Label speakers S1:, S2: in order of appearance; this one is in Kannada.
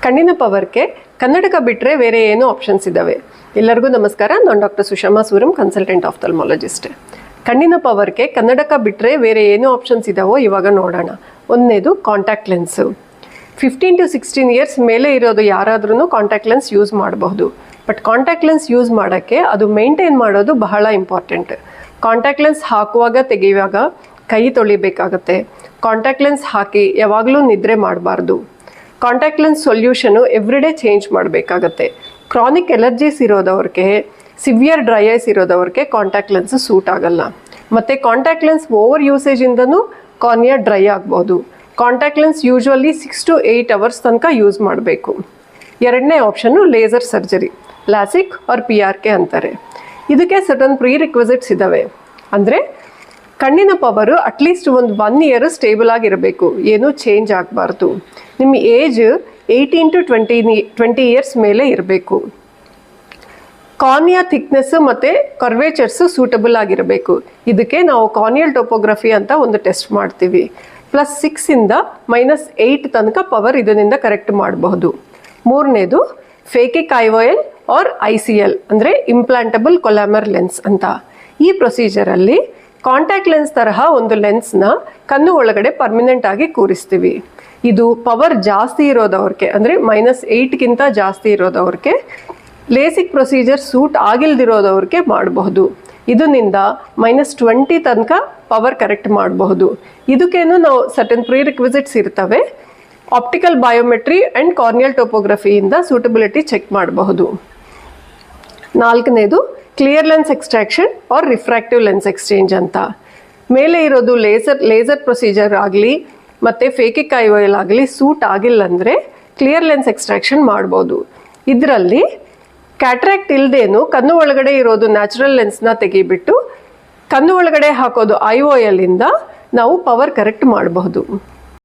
S1: ಕಣ್ಣಿನ ಪವರ್ಗೆ ಕನ್ನಡಕ ಬಿಟ್ಟರೆ ಬೇರೆ ಏನೋ ಆಪ್ಷನ್ಸ್ ಇದ್ದಾವೆ. ಎಲ್ಲರಿಗೂ ನಮಸ್ಕಾರ. ನಾನು ಡಾಕ್ಟರ್ ಸುಷಮಾ ಸೂರಂ, ಕನ್ಸಲ್ಟೆಂಟ್ ಆಫ್ಥಲ್ಮಾಲಜಿಸ್ಟ್. ಕಣ್ಣಿನ ಪವರ್ಗೆ ಕನ್ನಡಕ ಬಿಟ್ಟರೆ ಬೇರೆ ಏನೋ ಆಪ್ಷನ್ಸ್ ಇದ್ದಾವೋ ಇವಾಗ ನೋಡೋಣ. ಒಂದನೇದು ಕಾಂಟ್ಯಾಕ್ಟ್ ಲೆನ್ಸು. 15 to 16 ಇಯರ್ಸ್ ಮೇಲೆ ಇರೋದು ಯಾರಾದ್ರೂ ಕಾಂಟ್ಯಾಕ್ಟ್ ಲೆನ್ಸ್ ಯೂಸ್ ಮಾಡಬಹುದು. ಬಟ್ ಕಾಂಟ್ಯಾಕ್ಟ್ ಲೆನ್ಸ್ ಯೂಸ್ ಮಾಡೋಕ್ಕೆ ಅದು ಮೇಂಟೈನ್ ಮಾಡೋದು ಬಹಳ ಇಂಪಾರ್ಟೆಂಟ್. ಕಾಂಟ್ಯಾಕ್ಟ್ ಲೆನ್ಸ್ ಹಾಕುವಾಗ ತೆಗೆಯುವಾಗ ಕೈ ತೊಳಿಬೇಕಾಗತ್ತೆ. ಕಾಂಟ್ಯಾಕ್ಟ್ ಲೆನ್ಸ್ ಹಾಕಿ ಯಾವಾಗಲೂ ನಿದ್ರೆ ಮಾಡಬಾರ್ದು. Contact lens solution everyday change ಮಾಡಬೇಕಾಗತ್ತೆ. ಕ್ರಾನಿಕ್ ಎಲರ್ಜೀಸ್ ಇರೋದವ್ರಿಗೆ, ಸಿವಿಯರ್ ಡ್ರೈ ಐಸ್ ಇರೋದವ್ರಿಗೆ ಕಾಂಟ್ಯಾಕ್ಟ್ ಲೆನ್ಸ್ ಸೂಟ್ ಆಗಲ್ಲ. ಮತ್ತು ಕಾಂಟ್ಯಾಕ್ಟ್ ಲೆನ್ಸ್ ಓವರ್ ಯೂಸೇಜಿಂದನೂ ಕಾರ್ನಿಯಾ ಡ್ರೈ ಆಗ್ಬೋದು. Contact lens usually 6 to 8 hours ತನಕ ಯೂಸ್ ಮಾಡಬೇಕು. ಎರಡನೇ option laser surgery, LASIK or PRK ಅಂತಾರೆ. ಇದಕ್ಕೆ ಸರ್ಟನ್ ಪ್ರೀ ರಿಕ್ವಿಸಿಟ್ಸ್ ಇದ್ದಾವೆ. ಅಂದರೆ ಕಣ್ಣಿನ ಪವರು ಅಟ್ಲೀಸ್ಟ್ ಒಂದು 1 year ಸ್ಟೇಬಲ್ ಆಗಿರಬೇಕು, ಏನೂ ಚೇಂಜ್ ಆಗಬಾರ್ದು. ನಿಮ್ಮ ಏಜ್ 18 to 20 years ಮೇಲೆ ಇರಬೇಕು. ಕಾರ್ನಿಯಾ ಥಿಕ್ನೆಸ್ ಮತ್ತು ಕರ್ವೇಚರ್ಸು ಸೂಟಬಲ್ ಆಗಿರಬೇಕು. ಇದಕ್ಕೆ ನಾವು ಕಾರ್ನಿಯಲ್ ಟೋಪೋಗ್ರಫಿ ಅಂತ ಒಂದು ಟೆಸ್ಟ್ ಮಾಡ್ತೀವಿ. +6 ಇಂದ -8 ತನಕ ಪವರ್ ಇದರಿಂದ ಕರೆಕ್ಟ್ ಮಾಡಬಹುದು. ಮೂರನೇದು ಫೇಕಿಕ್ ಐಒಎಲ್ ಆರ್ ICL ಅಂದರೆ ಇಂಪ್ಲಾಂಟಬಲ್ ಕೊಲಾಮರ್ ಲೆನ್ಸ್ ಅಂತ. ಈ ಪ್ರೊಸೀಜರಲ್ಲಿ ಕಾಂಟ್ಯಾಕ್ಟ್ ಲೆನ್ಸ್ ತರಹ ಒಂದು ಲೆನ್ಸ್ನ ಕಣ್ಣು ಒಳಗಡೆ ಪರ್ಮನೆಂಟ್ ಆಗಿ ಕೂರಿಸ್ತೀವಿ. ಇದು ಪವರ್ ಜಾಸ್ತಿ ಇರೋದವ್ರಿಗೆ ಅಂದರೆ -8ಗಿಂತ ಜಾಸ್ತಿ ಇರೋದವ್ರಿಗೆ, ಲೇಸಿಕ್ ಪ್ರೊಸೀಜರ್ ಸೂಟ್ ಆಗಿಲ್ದಿರೋದವ್ರಿಗೆ ಮಾಡಬಹುದು. ಇದರಿಂದ -20 ತನಕ ಪವರ್ ಕರೆಕ್ಟ್ ಮಾಡಬಹುದು. ಇದಕ್ಕೇನು ನಾವು ಸರ್ಟನ್ ಪ್ರೀ ರಿಕ್ವಿಸಿಟ್ಸ್ ಇರ್ತವೆ. ಆಪ್ಟಿಕಲ್ ಬಯೋಮೆಟ್ರಿ ಆ್ಯಂಡ್ ಕಾರ್ನಿಯಲ್ ಟೋಪೋಗ್ರಫಿಯಿಂದ ಸೂಟಬಿಲಿಟಿ ಚೆಕ್ ಮಾಡಬಹುದು. ನಾಲ್ಕನೇದು clear lens extraction or refractive lens exchange ಅಂತ. ಮೇಲೆ ಇರೋದು ಲೇಸರ್ ಪ್ರೊಸೀಜರ್ ಆಗಲಿ ಮತ್ತು ಫೇಕಿಕ್ ಐಒಎಲ್ ಆಗಲಿ ಸೂಟ್ ಆಗಿಲ್ಲ ಅಂದರೆ ಕ್ಲಿಯರ್ ಲೆನ್ಸ್ ಎಕ್ಸ್ಟ್ರಾಕ್ಷನ್ ಮಾಡ್ಬೋದು. ಇದರಲ್ಲಿ ಕ್ಯಾಟ್ರಾಕ್ಟ್ ಇಲ್ಲದೇನು ಕಣ್ಣು ಒಳಗಡೆ ಇರೋದು ನ್ಯಾಚುರಲ್ ಲೆನ್ಸ್ನ ತೆಗಿಬಿಟ್ಟು ಕಣ್ಣು ಒಳಗಡೆ ಹಾಕೋದು IOL ಇಂದ ನಾವು ಪವರ್ ಕರೆಕ್ಟ್ ಮಾಡಬಹುದು.